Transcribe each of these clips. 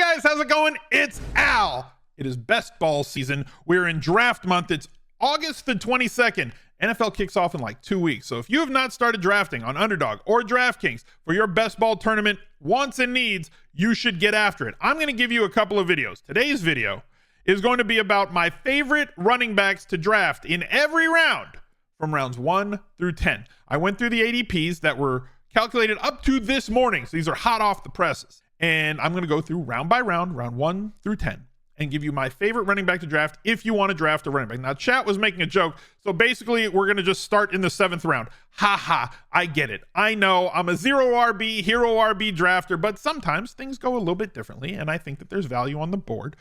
Guys, how's it going? It's Al. It is best ball season. We're in draft month. It's August the 22nd. NFL kicks off in like 2 weeks. So if you have not started drafting on Underdog or DraftKings for your best ball tournament wants and needs, you should get after it. I'm going to give you a couple of videos. Today's video is going to be about my favorite running backs to draft in every round from rounds 1 through 10. I went through the ADPs that were calculated up to this morning. So these are hot off the presses. And I'm going to go through round by round, round 1 through 10, and give you my favorite running back to draft if you want to draft a running back. Now, chat was making a joke. So basically, we're going to just start in the 7th round. Ha ha, I get it. I know I'm a 0 RB, hero RB drafter, but sometimes things go a little bit differently, and I think that there's value on the board.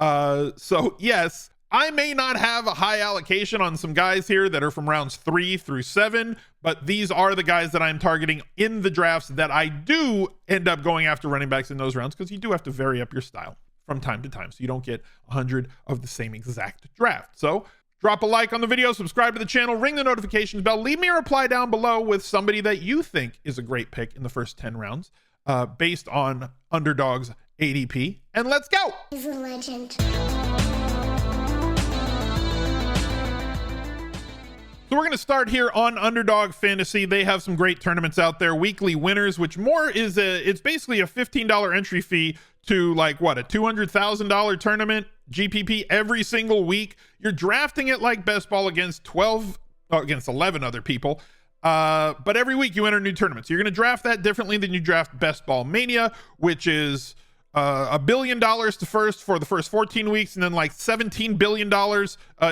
So yes, I may not have a high allocation on some guys here that are from rounds 3 through 7, but these are the guys that I'm targeting in the drafts that I do end up going after running backs in those rounds, because you do have to vary up your style from time to time so you don't get 100 of the same exact draft. So drop a like on the video, subscribe to the channel, ring the notifications bell, leave me a reply down below with somebody that you think is a great pick in the first 10 rounds based on Underdog's ADP, and let's go. He's a legend. So we're going to start here on Underdog Fantasy. They have some great tournaments out there, weekly winners, which more is it's basically a $15 entry fee to like what, a $200,000 tournament GPP every single week. You're drafting it like best ball against 11 other people. But every week you enter new tournaments. You're going to draft that differently than you draft Best Ball Mania, which is $1 billion for the first 14 weeks, and then like $17 billion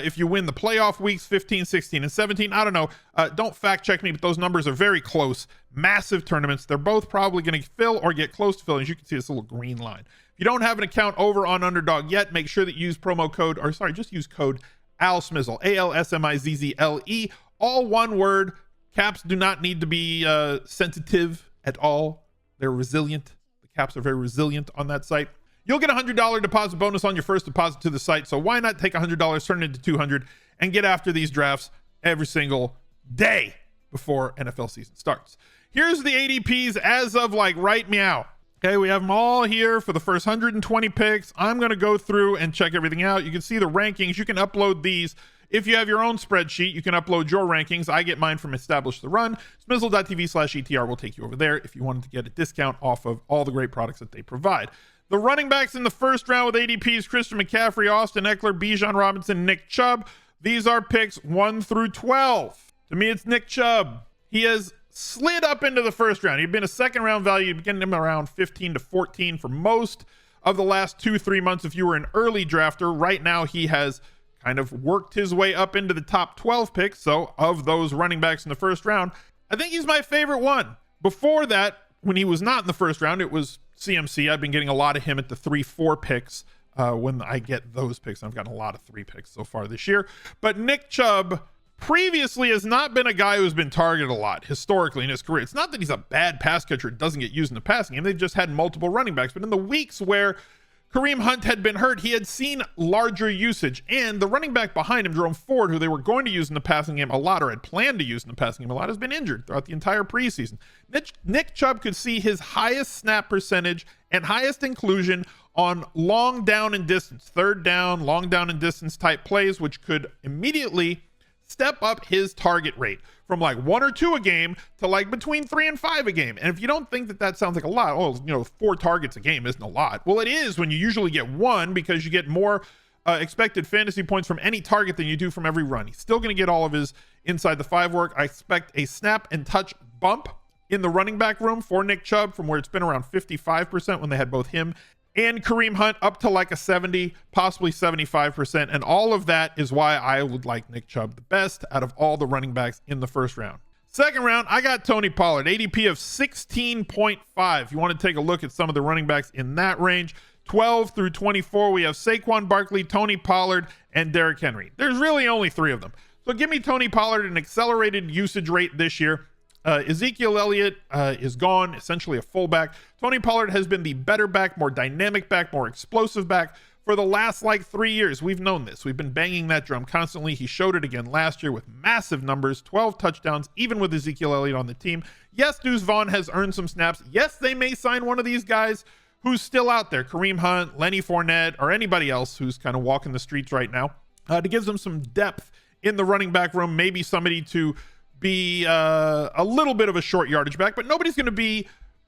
if you win the playoff weeks 15, 16, and 17. I don't know. Don't fact check me, but those numbers are very close. Massive tournaments. They're both probably going to fill or get close to filling. As you can see, this little green line. If you don't have an account over on Underdog yet, make sure that you use just use code ALSMIZZLE, ALSMIZZLE, all one word. Caps do not need to be sensitive at all. They're resilient. Caps are very resilient on that site. You'll get a $100 deposit bonus on your first deposit to the site. So why not take $100, turn it into $200, and get after these drafts every single day before NFL season starts. Here's the ADPs as of like right meow. Okay, we have them all here for the first 120 picks. I'm going to go through and check everything out. You can see the rankings. You can upload these. If you have your own spreadsheet, you can upload your rankings. I get mine from Establish the Run. Smizzle.tv/ETR will take you over there if you wanted to get a discount off of all the great products that they provide. The running backs in the first round with ADPs: Christian McCaffrey, Austin Eckler, Bijan Robinson, Nick Chubb. These are picks 1 through 12. To me, it's Nick Chubb. He has slid up into the first round. He'd been a second round value, getting him around 15 to 14 for most of the last 2-3 months if you were an early drafter. Right now, he has kind of worked his way up into the top 12 picks. So of those running backs in the first round, I think he's my favorite one. Before that, when he was not in the first round, it was CMC. I've been getting a lot of him at the 3-4 picks when I get those picks. I've gotten a lot of 3 picks so far this year. But Nick Chubb previously has not been a guy who's been targeted a lot historically in his career. It's not that he's a bad pass catcher, doesn't get used in the passing game. They've just had multiple running backs. But in the weeks where Kareem Hunt had been hurt, he had seen larger usage, and the running back behind him, Jerome Ford, who they were going to use in the passing game a lot, or had planned to use in the passing game a lot, has been injured throughout the entire preseason. Nick Chubb could see his highest snap percentage and highest inclusion on long down and distance, third down, long down and distance type plays, which could immediately step up his target rate from like 1 or 2 a game to like between 3 and 5 a game. And if you don't think that that sounds like a lot, 4 targets a game isn't a lot. Well, it is when you usually get 1, because you get more expected fantasy points from any target than you do from every run. He's still going to get all of his inside the 5 work. I expect a snap and touch bump in the running back room for Nick Chubb from where it's been around 55% when they had both him and Kareem Hunt, up to like a 70, possibly 75%. And all of that is why I would like Nick Chubb the best out of all the running backs in the first round. Second round, I got Tony Pollard, ADP of 16.5. If you want to take a look at some of the running backs in that range, 12 through 24, we have Saquon Barkley, Tony Pollard, and Derrick Henry. There's really only 3 of them. So give me Tony Pollard, an accelerated usage rate this year. Ezekiel Elliott is gone, essentially a fullback. Tony Pollard has been the better back, more dynamic back, more explosive back for the last like 3 years. We've known this. We've been banging that drum constantly. He showed it again last year with massive numbers, 12 touchdowns, even with Ezekiel Elliott on the team. Yes, Deuce Vaughn has earned some snaps. Yes, they may sign one of these guys who's still out there, Kareem Hunt, Lenny Fournette, or anybody else who's kind of walking the streets right now, to give them some depth in the running back room, maybe somebody to be a little bit of a short yardage back, but nobody's going to be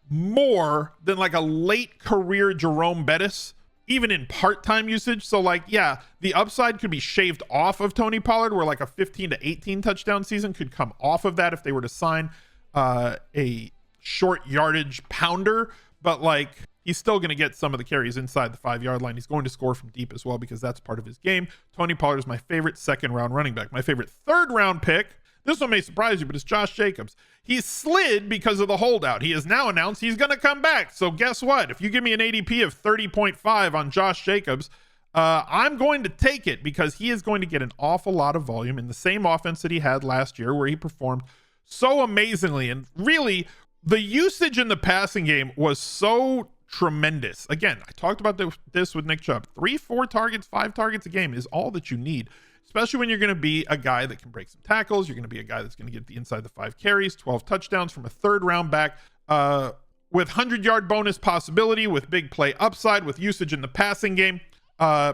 more than like a late career Jerome Bettis, even in part-time usage. So like, yeah, the upside could be shaved off of Tony Pollard, where like a 15 to 18 touchdown season could come off of that if they were to sign a short yardage pounder, but like he's still going to get some of the carries inside the 5-yard line. He's going to score from deep as well because that's part of his game. Tony Pollard is my favorite second-round running back. My favorite third-round pick, this one may surprise you, but it's Josh Jacobs. He's slid because of the holdout. He has now announced he's going to come back. So guess what? If you give me an ADP of 30.5 on Josh Jacobs, I'm going to take it because he is going to get an awful lot of volume in the same offense that he had last year where he performed so amazingly. And really, the usage in the passing game was so tremendous. Again, I talked about this with Nick Chubb. 3, 4 targets, 5 targets a game is all that you need, especially when you're going to be a guy that can break some tackles. You're going to be a guy that's going to get the inside the 5 carries, 12 touchdowns from a third-round back with 100-yard bonus possibility, with big play upside, with usage in the passing game,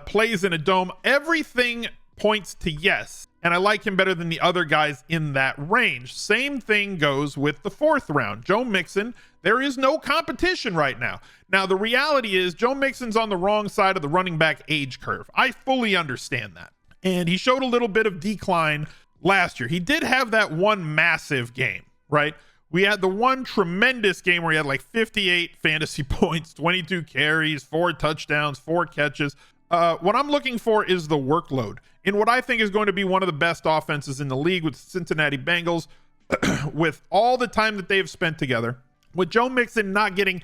plays in a dome. Everything points to yes, and I like him better than the other guys in that range. Same thing goes with the 4th round. Joe Mixon, there is no competition right now. Now, the reality is Joe Mixon's on the wrong side of the running back age curve. I fully understand that. And he showed a little bit of decline last year. He did have that one massive game, right? We had the one tremendous game where he had like 58 fantasy points, 22 carries, 4 touchdowns, 4 catches. What I'm looking for is the workload in what I think is going to be one of the best offenses in the league with Cincinnati Bengals, with all the time that they've spent together, with Joe Mixon not getting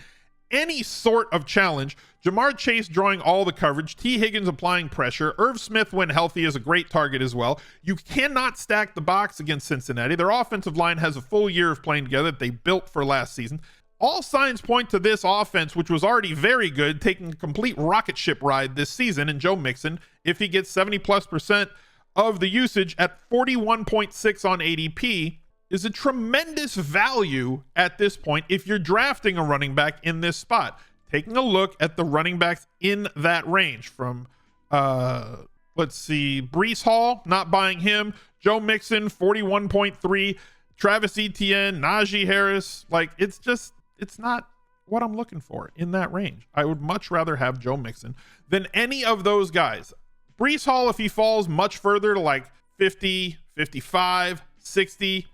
any sort of challenge, Jamar Chase drawing all the coverage, T. Higgins applying pressure, Irv Smith, when healthy, is a great target as well. You cannot stack the box against Cincinnati. Their offensive line has a full year of playing together that they built for last season. All signs point to this offense, which was already very good, taking a complete rocket ship ride this season. And Joe Mixon, if he gets 70+% of the usage at 41.6 on ADP, is a tremendous value at this point if you're drafting a running back in this spot. Taking a look at the running backs in that range from, let's see, Breece Hall, not buying him. Joe Mixon, 41.3. Travis Etienne, Najee Harris. Like, it's not what I'm looking for in that range. I would much rather have Joe Mixon than any of those guys. Breece Hall, if he falls much further to like 50, 55, 60,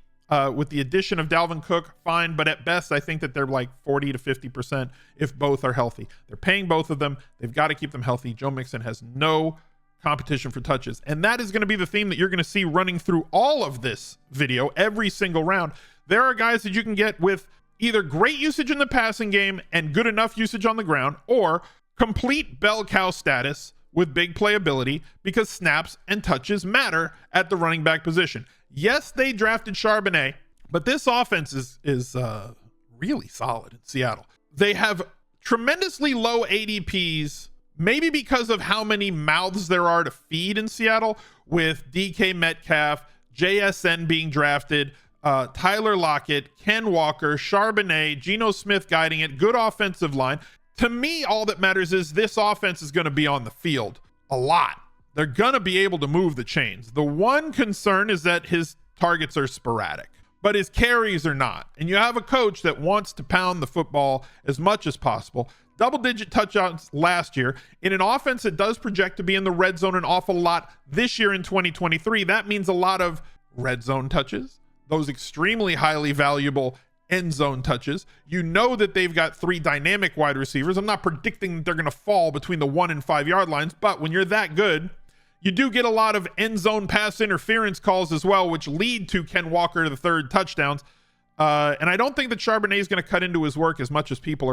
with the addition of Dalvin Cook, fine. But at best, I think that they're like 40 to 50% if both are healthy. They're paying both of them. They've got to keep them healthy. Joe Mixon has no competition for touches. And that is going to be the theme that you're going to see running through all of this video, every single round. There are guys that you can get with either great usage in the passing game and good enough usage on the ground, or complete bell cow status with big playability because snaps and touches matter at the running back position. Yes, they drafted Charbonnet, but this offense is really solid in Seattle. They have tremendously low ADPs, maybe because of how many mouths there are to feed in Seattle, with DK Metcalf, JSN being drafted, Tyler Lockett, Ken Walker, Charbonnet, Geno Smith guiding it, good offensive line. To me, all that matters is this offense is going to be on the field a lot. They're going to be able to move the chains. The one concern is that his targets are sporadic, but his carries are not. And you have a coach that wants to pound the football as much as possible. Double-digit touchdowns last year in an offense that does project to be in the red zone an awful lot this year in 2023. That means a lot of red zone touches, those extremely highly valuable end zone touches. You know that they've got 3 dynamic wide receivers. I'm not predicting that they're going to fall between the 1 and 5 yard lines, but when you're that good, you do get a lot of end zone pass interference calls as well, which lead to Ken Walker to the 3rd touchdowns. And I don't think that Charbonnet is going to cut into his work as much as people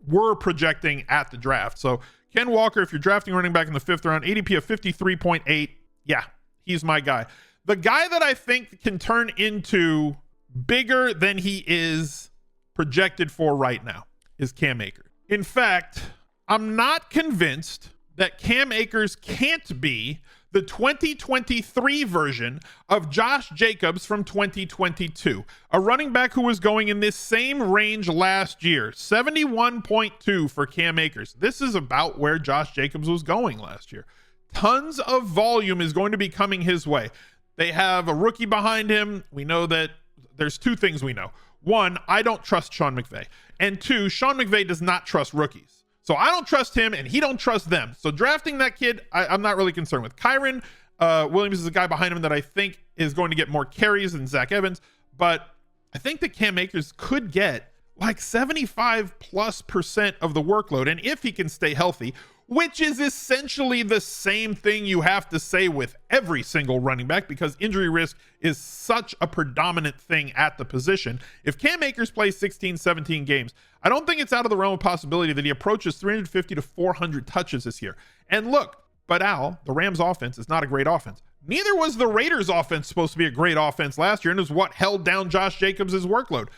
were projecting at the draft. So Ken Walker, if you're drafting running back in the 5th round, ADP of 53.8, yeah, he's my guy. The guy that I think can turn into bigger than he is projected for right now is Cam Akers. In fact, I'm not convinced that Cam Akers can't be the 2023 version of Josh Jacobs from 2022, a running back who was going in this same range last year, 71.2 for Cam Akers. This is about where Josh Jacobs was going last year. Tons of volume is going to be coming his way. They have a rookie behind him. We know that there's two things we know. One, I don't trust Sean McVay. And two, Sean McVay does not trust rookies. So I don't trust him and he don't trust them. So drafting that kid, I'm not really concerned with. Kyron Williams is a guy behind him that I think is going to get more carries than Zach Evans. But I think that Cam Akers could get like 75+% of the workload. And if he can stay healthy, which is essentially the same thing you have to say with every single running back because injury risk is such a predominant thing at the position. If Cam Akers plays 16, 17 games, I don't think it's out of the realm of possibility that he approaches 350 to 400 touches this year. And look, but Al, the Rams offense is not a great offense. Neither was the Raiders offense supposed to be a great offense last year, and is what held down Josh Jacobs' workload.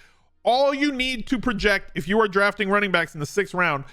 All you need to project if you are drafting running backs in the 6th round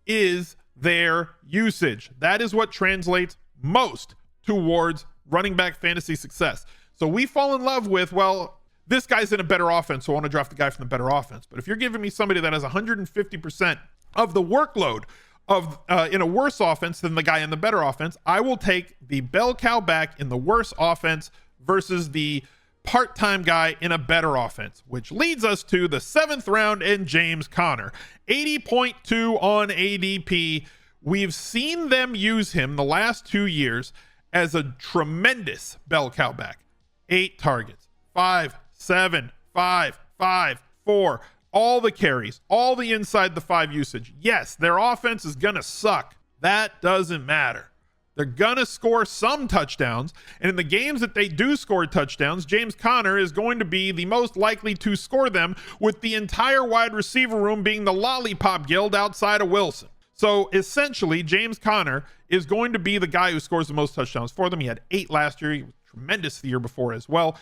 is their usage. That is what translates most towards running back fantasy success. So we fall in love with, well, this guy's in a better offense, so I want to draft the guy from the better offense. But if you're giving me somebody that has 150% of the workload of in a worse offense than the guy in the better offense, I will take the bell cow back in the worse offense versus the part-time guy in a better offense, which leads us to the 7th round and James Conner. 80.2 on ADP. We've seen them use him the last 2 years as a tremendous bell cow back. 8 targets, 5, 7, 5, 5, 4, all the carries, all the inside the 5 usage. Yes, their offense is going to suck. That doesn't matter. They're going to score some touchdowns, and in the games that they do score touchdowns, James Conner is going to be the most likely to score them, with the entire wide receiver room being the lollipop guild outside of Wilson. So essentially, James Conner is going to be the guy who scores the most touchdowns for them. He had 8 last year. He was tremendous the year before as well.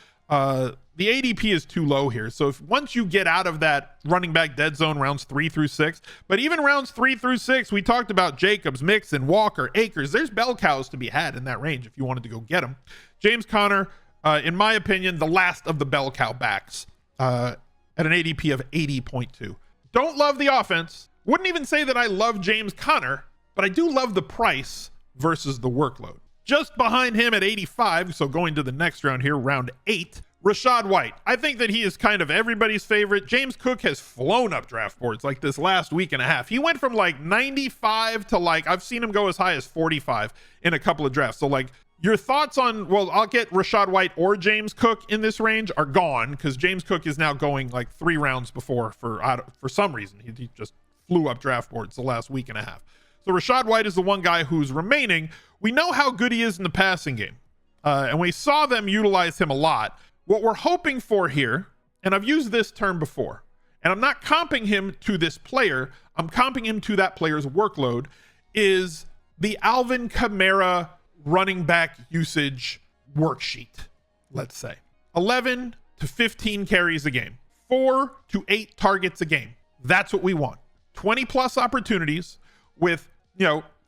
The ADP is too low here. So if once you get out of that running back dead zone rounds 3 through 6, but even rounds 3 through 6, we talked about Jacobs, Mixon, Walker, Akers. There's bell cows to be had in that range if you wanted to go get them. James Conner, in my opinion, the last of the bell cow backs at an ADP of 80.2. Don't love the offense. Wouldn't even say that I love James Conner, but I do love the price versus the workload. Just behind him at 85, so going to the next round here, round 8, Rashad White. I think that he is kind of everybody's favorite. James Cook has flown up draft boards like this last week and a half. He went from like 95 to like, I've seen him go as high as 45 in a couple of drafts. So like your thoughts on, well, I'll get Rashad White or James Cook in this range are gone because James Cook is now going like 3 rounds before for some reason. He just flew up draft boards the last week and a half. So Rashad White is the one guy who's remaining. We know how good he is in the passing game. And we saw them utilize him a lot. What we're hoping for here, and I've used this term before, and I'm not comping him to this player, I'm comping him to that player's workload, is the Alvin Kamara running back usage worksheet, let's say. 11 to 15 carries a game, 4 to 8 targets a game. That's what we want. 20 plus opportunities with,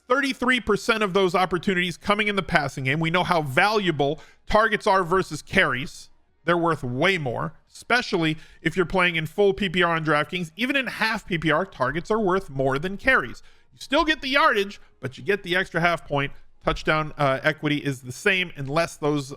33% of those opportunities coming in the passing game. We know how valuable targets are versus carries. They're worth way more, especially if you're playing in full PPR on DraftKings. Even in half PPR, targets are worth more than carries. You still get the yardage, but you get the extra half point. Touchdown equity is the same unless those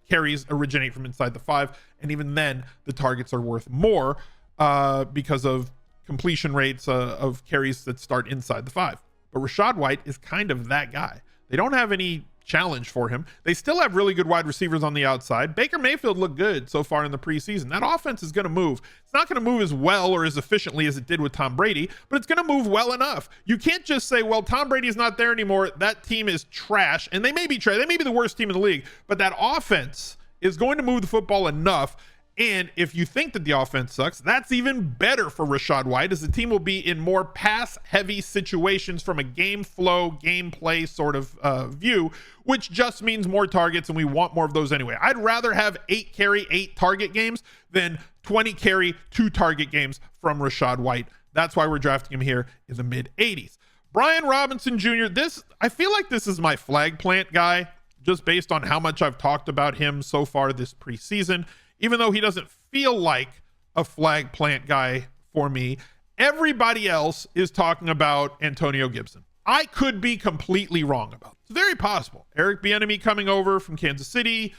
carries originate from inside the 5. And even then, the targets are worth more because of completion rates of carries that start inside the 5. But Rashad White is kind of that guy. They don't have any challenge for him. They still have really good wide receivers on the outside. Baker Mayfield looked good so far in the preseason. That offense is going to move. It's not going to move as well or as efficiently as it did with Tom Brady, but it's going to move well enough. You can't just say, well, Tom Brady's not there anymore. That team is trash. And they may be trash. They may be the worst team in the league, but that offense is going to move the football enough. And if you think that the offense sucks, that's even better for Rashad White, as the team will be in more pass-heavy situations from a game flow, gameplay sort of view, which just means more targets, and we want more of those anyway. I'd rather have 8 carry, 8 target games than 20 carry, 2 target games from Rashad White. That's why we're drafting him here in the mid-80s. Brian Robinson Jr., I feel like this is my flag plant guy. just based on how much I've talked about him so far this preseason, even though he doesn't feel like a flag plant guy for me. Everybody else is talking about Antonio Gibson. I could be completely wrong about it. It's very possible. Eric Bieniemy coming over from Kansas City.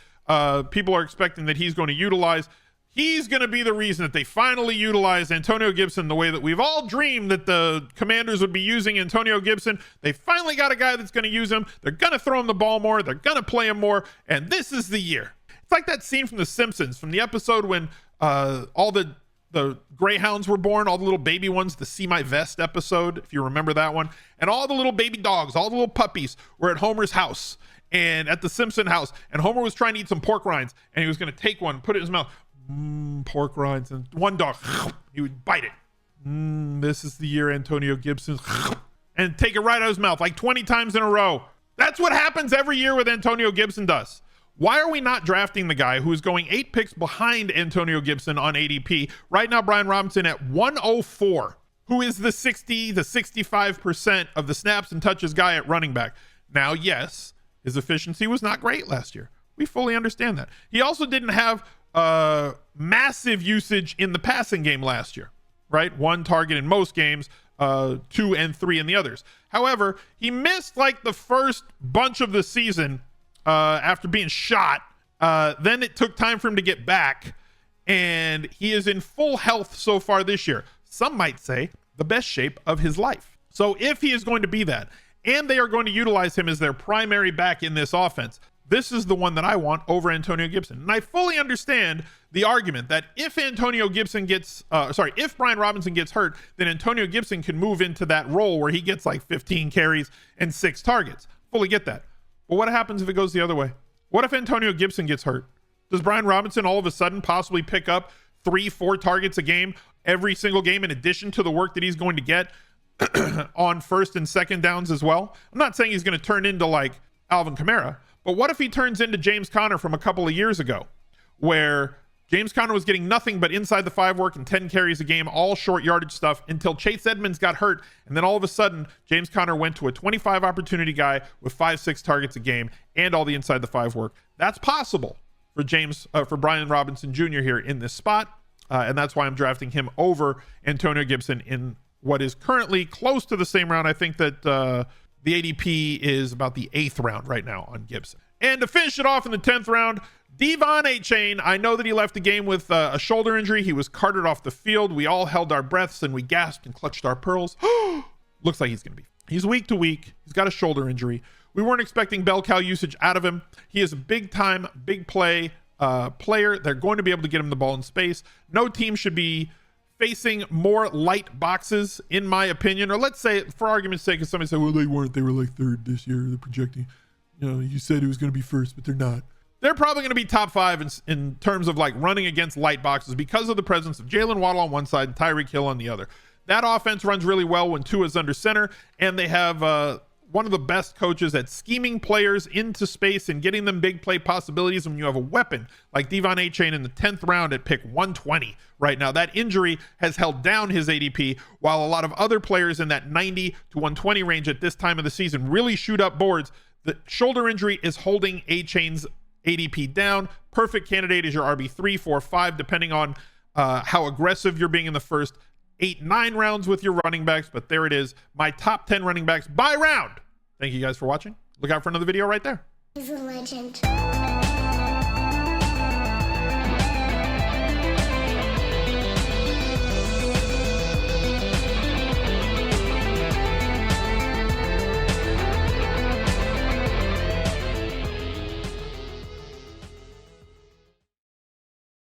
People are expecting that he's going to utilize. He's going to be the reason that they finally utilize Antonio Gibson the way that we've all dreamed that the Commanders would be using Antonio Gibson. They finally got a guy that's going to use him. They're going to throw him the ball more. They're going to play him more. And this is the year. It's like that scene from The Simpsons, from the episode when all the Greyhounds were born, all the little baby ones, the See My Vest episode, if you remember that one. And all the little baby dogs, all the little puppies were at Homer's house and at the Simpson house. And Homer was trying to eat some pork rinds, and he was going to take one, put it in his mouth. Pork rinds. And one dog, he would bite it. This is the year Antonio Gibson. And take it right out of his mouth like 20 times in a row. That's what happens every year with Antonio Gibson does. Why are we not drafting the guy who is going 8 picks behind Antonio Gibson on ADP? Right now, Brian Robinson at 104, who is the 65% of the snaps and touches guy at running back. Now, yes, his efficiency was not great last year. We fully understand that. He also didn't have massive usage in the passing game last year, right? 1 target in most games, 2 and 3 in the others. However, he missed like the first bunch of the season after being shot. Then it took time for him to get back, and he is in full health so far this year. Some might say the best shape of his life. So if he is going to be that, and they are going to utilize him as their primary back in this offense, this is the one that I want over Antonio Gibson. And I fully understand the argument that if if Brian Robinson gets hurt, then Antonio Gibson can move into that role where he gets like 15 carries and 6 targets. Fully get that. But what happens if it goes the other way? What if Antonio Gibson gets hurt? Does Brian Robinson all of a sudden possibly pick up 3-4 targets a game every single game in addition to the work that he's going to get on first and second downs as well? I'm not saying he's going to turn into like Alvin Kamara, but what if he turns into James Conner from a couple of years ago, where James Conner was getting nothing but inside the 5 work and 10 carries a game, all short yardage stuff, until Chase Edmonds got hurt. And then all of a sudden, James Conner went to a 25 opportunity guy with 5-6 targets a game and all the inside the 5 work. That's possible for Brian Robinson Jr. here in this spot. And that's why I'm drafting him over Antonio Gibson in what is currently close to the same round. I think that the ADP is about the 8th round right now on Gibson. And to finish it off in the 10th round, Devonta Chains. I know that he left the game with a shoulder injury. He was carted off the field. We all held our breaths and we gasped and clutched our pearls. Looks like he's going to be. He's week to week. He's got a shoulder injury. We weren't expecting bell cow usage out of him. He is a big time, big play player. They're going to be able to get him the ball in space. No team should be facing more light boxes, in my opinion. Or let's say, for argument's sake, if somebody said, well, they weren't. They were like 3rd this year. They're projecting. You said it was going to be 1st, but they're not. They're probably going to be top 5 in terms of like running against light boxes because of the presence of Jalen Waddle on one side and Tyreek Hill on the other. That offense runs really well when Tua's under center, and they have one of the best coaches at scheming players into space and getting them big play possibilities. When you have a weapon like Devonta Chains in the 10th round at pick 120 right now, that injury has held down his ADP, while a lot of other players in that 90 to 120 range at this time of the season really shoot up boards. The shoulder injury is holding Chains' ADP down. Perfect candidate is your RB3, 4, 5, depending on how aggressive you're being in the first 8, 9 rounds with your running backs. But there it is, my top 10 running backs by round. Thank you guys for watching. Look out for another video right there. He's a legend.